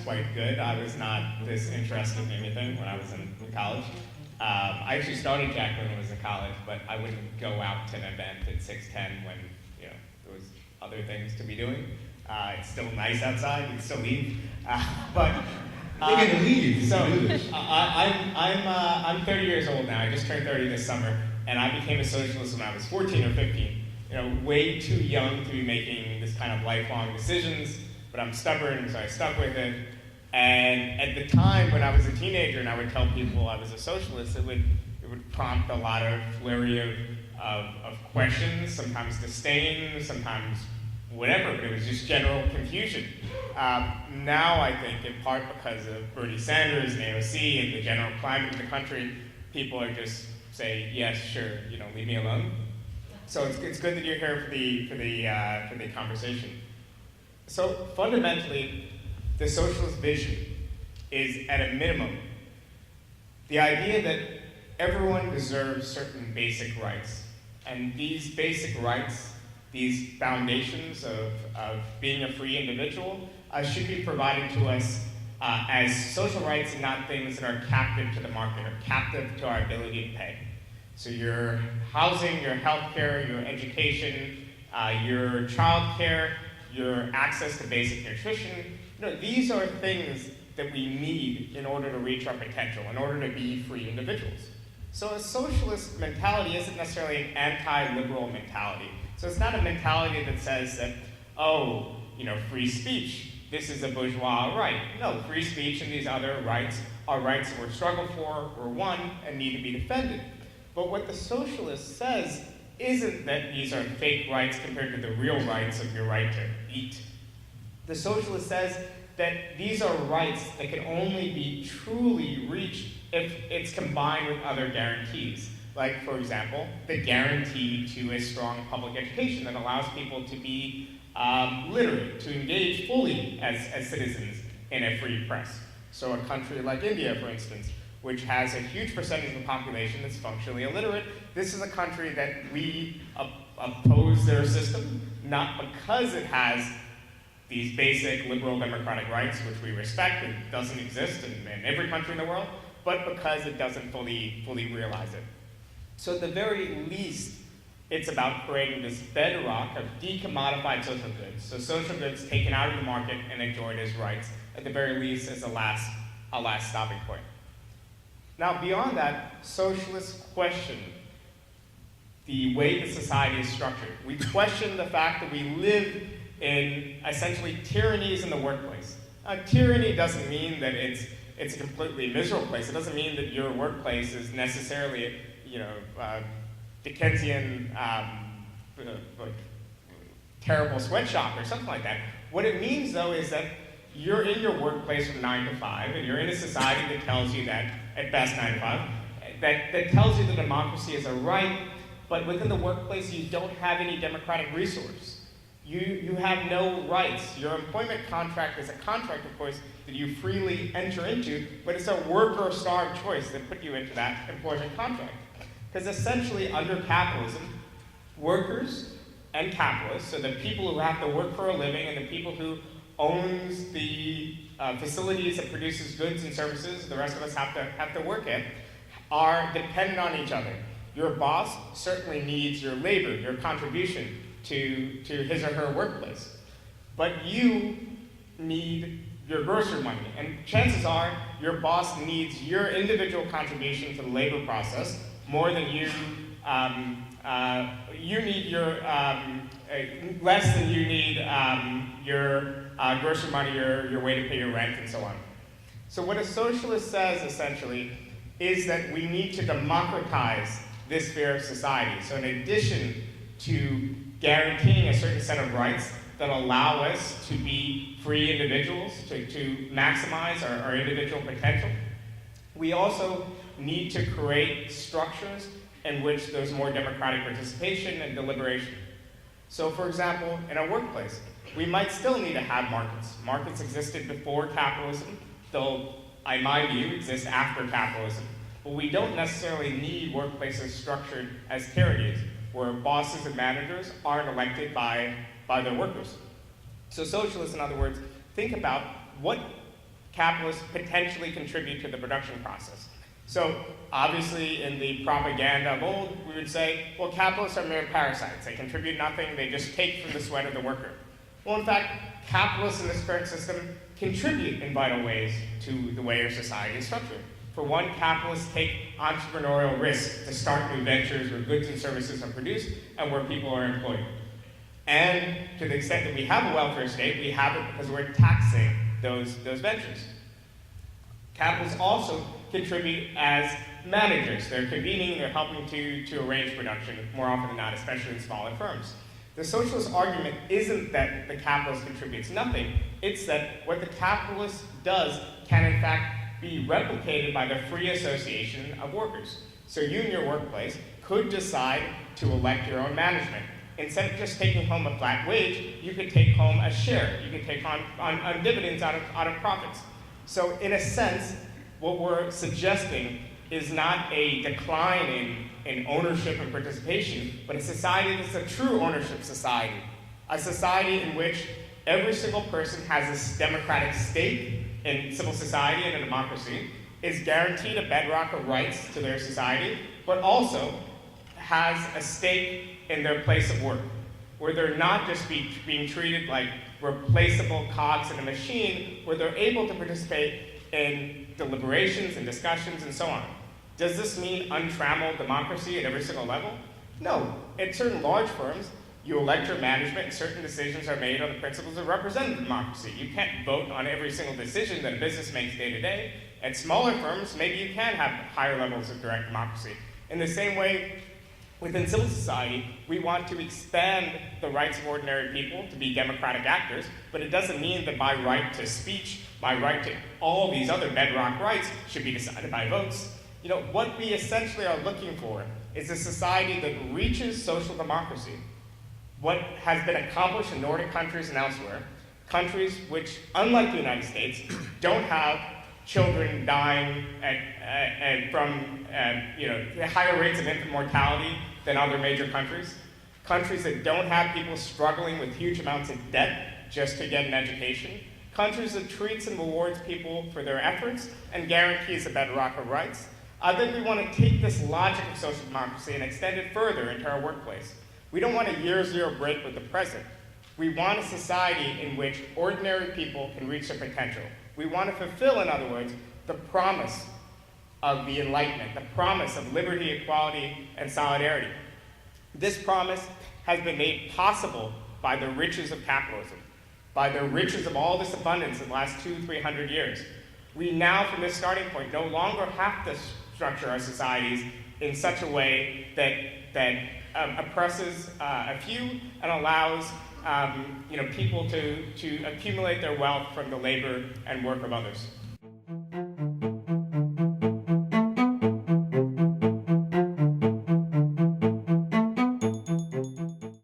quite good. I was not this interested in anything when I was in college. I actually started Jack when I was in college, but I wouldn't go out to an event at 6:10 when there was other things to be doing. It's still nice outside. You can still leave, but They're going to leave so if you do this. I'm 30 years old now. I just turned 30 this summer, and I became a socialist when I was 14 or 15. Way too young to be making this kind of lifelong decisions, but I'm stubborn, so I stuck with it. And at the time when I was a teenager and I would tell people I was a socialist, it would prompt a lot of flurry of questions, sometimes disdain, sometimes whatever, but it was just general confusion. Now I think in part because of Bernie Sanders and AOC and the general climate of the country, people are just saying, yes, sure, leave me alone. So it's good that you're here for the conversation. So fundamentally, the socialist vision is, at a minimum, the idea that everyone deserves certain basic rights. And these basic rights, these foundations of being a free individual, should be provided to us as social rights and not things that are captive to the market or captive to our ability to pay. So your housing, your healthcare, your education, your childcare, your access to basic nutrition, these are things that we need in order to reach our potential, in order to be free individuals. So a socialist mentality isn't necessarily an anti-liberal mentality. So it's not a mentality that says that, free speech, this is a bourgeois right. No, free speech and these other rights are rights that were struggled for, were won, and need to be defended. But what the socialist says isn't that these are fake rights compared to the real rights of your right to eat. The socialist says that these are rights that can only be truly reached if it's combined with other guarantees. Like, for example, the guarantee to a strong public education that allows people to be literate, to engage fully as citizens in a free press. So a country like India, for instance, which has a huge percentage of the population that's functionally illiterate, this is a country that we oppose their system, not because it has these basic liberal democratic rights, which we respect and doesn't exist in every country in the world, but because it doesn't fully realize it. So at the very least, it's about creating this bedrock of decommodified social goods. So social goods taken out of the market and enjoyed as rights, at the very least as a last stopping point. Now, beyond that, socialists question the way the society is structured. We question the fact that we live in essentially tyrannies in the workplace. Tyranny doesn't mean that it's a completely miserable place. It doesn't mean that your workplace is necessarily, Dickensian, terrible sweatshop or something like that. What it means, though, is that you're in your workplace from 9 to 5, and you're in a society that tells you that, at best 9 to 5, that tells you that democracy is a right, but within the workplace you don't have any democratic resource. You have no rights. Your employment contract is a contract, of course, that you freely enter into, but it's a work or starve choice that put you into that employment contract. Because essentially, under capitalism, workers and capitalists, so the people who have to work for a living and the people who owns the facilities that produces goods and services the rest of us have to work at, are dependent on each other. Your boss certainly needs your labor, your contribution to his or her workplace. But you need your grocery money. And chances are your boss needs your individual contribution to the labor process more than you need your, less than you need your grocery money, your way to pay your rent, and so on. So what a socialist says, essentially, is that we need to democratize this sphere of society. So in addition to guaranteeing a certain set of rights that allow us to be free individuals, to maximize our individual potential, we also need to create structures in which there's more democratic participation and deliberation. So for example, in a workplace, we might still need to have markets. Markets existed before capitalism, though, in my view, exist after capitalism. But we don't necessarily need workplaces structured as tyrannies, where bosses and managers aren't elected by their workers. So socialists, in other words, think about what capitalists potentially contribute to the production process. So obviously in the propaganda of old, we would say, well, capitalists are mere parasites. They contribute nothing, they just take from the sweat of the worker. Well, in fact, capitalists in this current system contribute in vital ways to the way our society is structured. For one, capitalists take entrepreneurial risk to start new ventures where goods and services are produced and where people are employed. And to the extent that we have a welfare state, we have it because we're taxing those ventures. Capitalists also contribute as managers. They're convening, they're helping to arrange production more often than not, especially in smaller firms. The socialist argument isn't that the capitalist contributes nothing, it's that what the capitalist does can in fact be replicated by the free association of workers. So you in your workplace could decide to elect your own management. Instead of just taking home a flat wage, you could take home a share. You could take on dividends out of profits. So in a sense, what we're suggesting is not a decline in ownership and participation, but a society that's a true ownership society. A society in which every single person has this democratic stake in civil society and in democracy, is guaranteed a bedrock of rights to their society, but also has a stake in their place of work, where they're not just being treated like replaceable cogs in a machine, where they're able to participate in deliberations and discussions and so on. Does this mean untrammeled democracy at every single level? No. At certain large firms, you elect your management and certain decisions are made on the principles of representative democracy. You can't vote on every single decision that a business makes day to day. At smaller firms, maybe you can have higher levels of direct democracy. In the same way, within civil society, we want to expand the rights of ordinary people to be democratic actors, but it doesn't mean that my right to speech, my right to all these other bedrock rights should be decided by votes. You know, what we essentially are looking for is a society that reaches social democracy. What has been accomplished in Nordic countries and elsewhere, countries which, unlike the United States, don't have children dying from higher rates of infant mortality than other major countries, countries that don't have people struggling with huge amounts of debt just to get an education, countries that treats and rewards people for their efforts and guarantees a bedrock of rights. I think we want to take this logic of social democracy and extend it further into our workplace. We don't want a year-zero break with the present. We want a society in which ordinary people can reach their potential. We want to fulfill, in other words, the promise of the Enlightenment, the promise of liberty, equality, and solidarity. This promise has been made possible by the riches of capitalism, by the riches of all this abundance in the last 200-300 years. We now, from this starting point, no longer have to structure our societies in such a way that oppresses a few and allows people to accumulate their wealth from the labor and work of others.